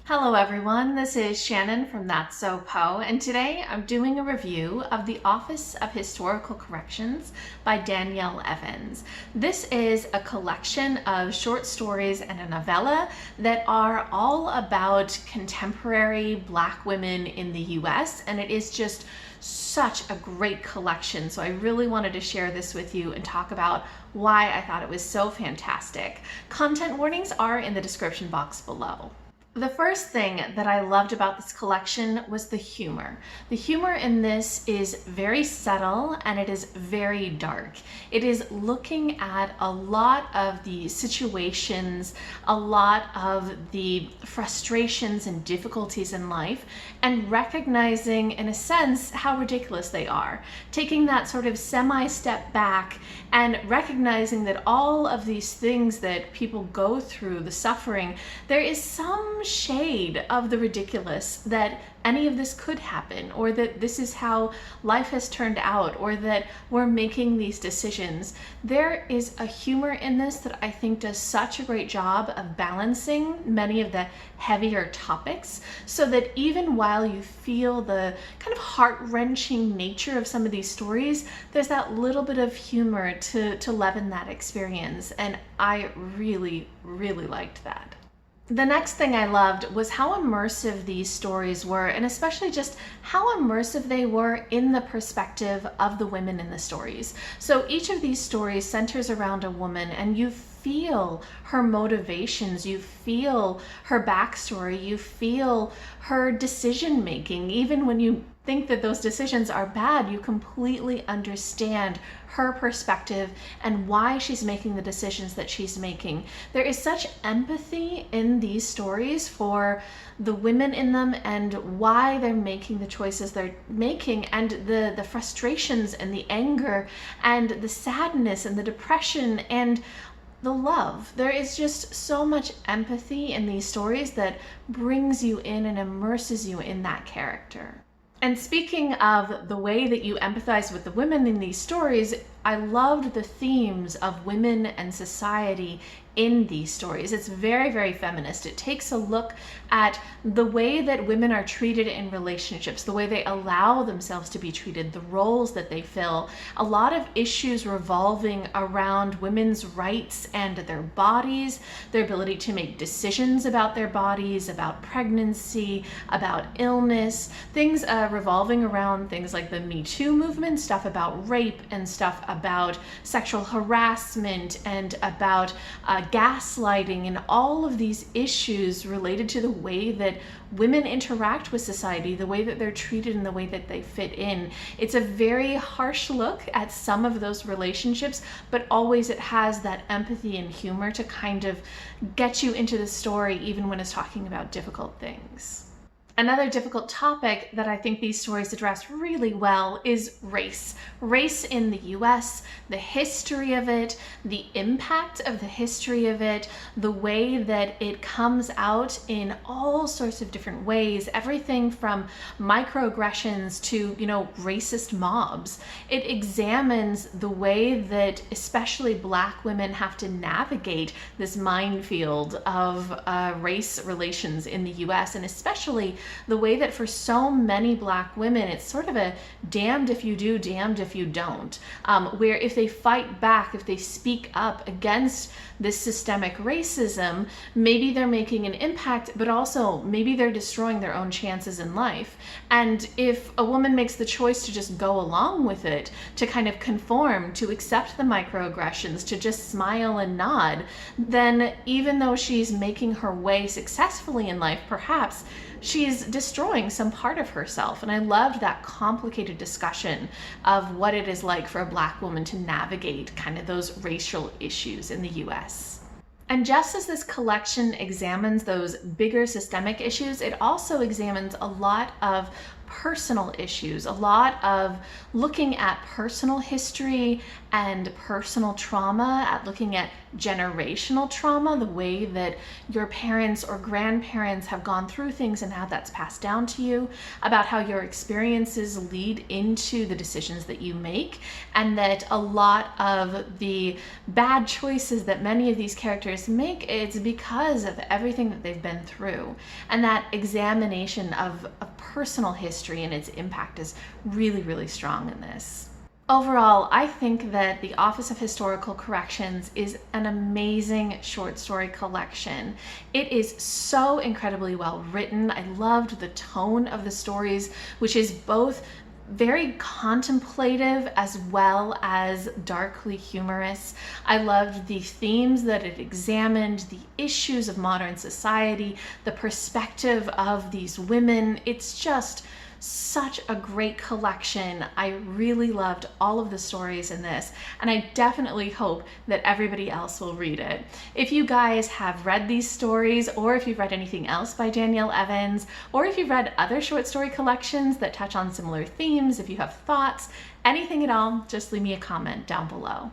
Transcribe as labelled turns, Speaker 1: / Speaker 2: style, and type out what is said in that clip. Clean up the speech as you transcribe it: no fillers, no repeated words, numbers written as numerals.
Speaker 1: Hello everyone, this is Shannon from That's So Poe, and today I'm doing a review of The Office of Historical Corrections by Danielle Evans. This is a collection of short stories and a novella that are all about contemporary Black women in the US, and it is just such a great collection. So I really wanted to share this with you and talk about why I thought it was so fantastic. Content warnings are in the description box below. The first thing that I loved about this collection was the humor. The humor in this is very subtle and it is very dark. It is looking at a lot of the situations, a lot of the frustrations and difficulties in life, and recognizing, in a sense, how ridiculous they are. Taking that sort of semi-step back and recognizing that all of these things that people go through, the suffering, there is some shade of the ridiculous that any of this could happen, or that this is how life has turned out, or that we're making these decisions. There is a humor in this that I think does such a great job of balancing many of the heavier topics, so that even while you feel the kind of heart-wrenching nature of some of these stories, there's that little bit of humor to leaven that experience, and I really liked that. The next thing I loved was how immersive these stories were, and especially just how immersive they were in the perspective of the women in the stories. So each of these stories centers around a woman, and you feel her motivations, you feel her backstory, you feel her decision making. Even when you think that those decisions are bad, you completely understand her perspective and why she's making the decisions that she's making. There is such empathy in these stories for the women in them and why they're making the choices they're making, and the frustrations and the anger and the sadness and the depression and the love. There is just so much empathy in these stories that brings you in and immerses you in that character. And speaking of the way that you empathize with the women in these stories, I loved the themes of women and society in these stories. It's very feminist. It takes a look at the way that women are treated in relationships, the way they allow themselves to be treated, the roles that they fill. A lot of issues revolving around women's rights and their bodies, their ability to make decisions about their bodies, about pregnancy, about illness, things revolving around things like the Me Too movement, stuff about rape and stuff about sexual harassment and about gaslighting, and all of these issues related to the way that women interact with society, the way that they're treated and the way that they fit in. It's a very harsh look at some of those relationships, but always it has that empathy and humor to kind of get you into the story even when it's talking about difficult things. Another difficult topic that I think these stories address really well is race. Race in the US, the history of it, the impact of the history of it, the way that it comes out in all sorts of different ways, everything from microaggressions to, racist mobs. It examines the way that especially Black women have to navigate this minefield of race relations in the US, and especially the way that for so many Black women, it's sort of a damned if you do, damned if you don't, where if they fight back, if they speak up against this systemic racism, maybe they're making an impact, but also maybe they're destroying their own chances in life. And if a woman makes the choice to just go along with it, to kind of conform, to accept the microaggressions, to just smile and nod, then even though she's making her way successfully in life, perhaps she's destroying some part of herself. And I loved that complicated discussion of what it is like for a Black woman to navigate kind of those racial issues in the US. And just as this collection examines those bigger systemic issues, it also examines a lot of personal issues, a lot of looking at personal history and personal trauma, at looking at generational trauma, the way that your parents or grandparents have gone through things and how that's passed down to you, about how your experiences lead into the decisions that you make, and that a lot of the bad choices that many of these characters make, it's because of everything that they've been through. And that examination of personal history and its impact is really, really strong in this. Overall, I think that The Office of Historical Corrections is an amazing short story collection. It is so incredibly well written. I loved the tone of the stories, which is both very contemplative as well as darkly humorous. I loved the themes that it examined, the issues of modern society, the perspective of these women. It's just such a great collection. I really loved all of the stories in this, and I definitely hope that everybody else will read it. If you guys have read these stories, or if you've read anything else by Danielle Evans, or if you've read other short story collections that touch on similar themes, if you have thoughts, anything at all, just leave me a comment down below.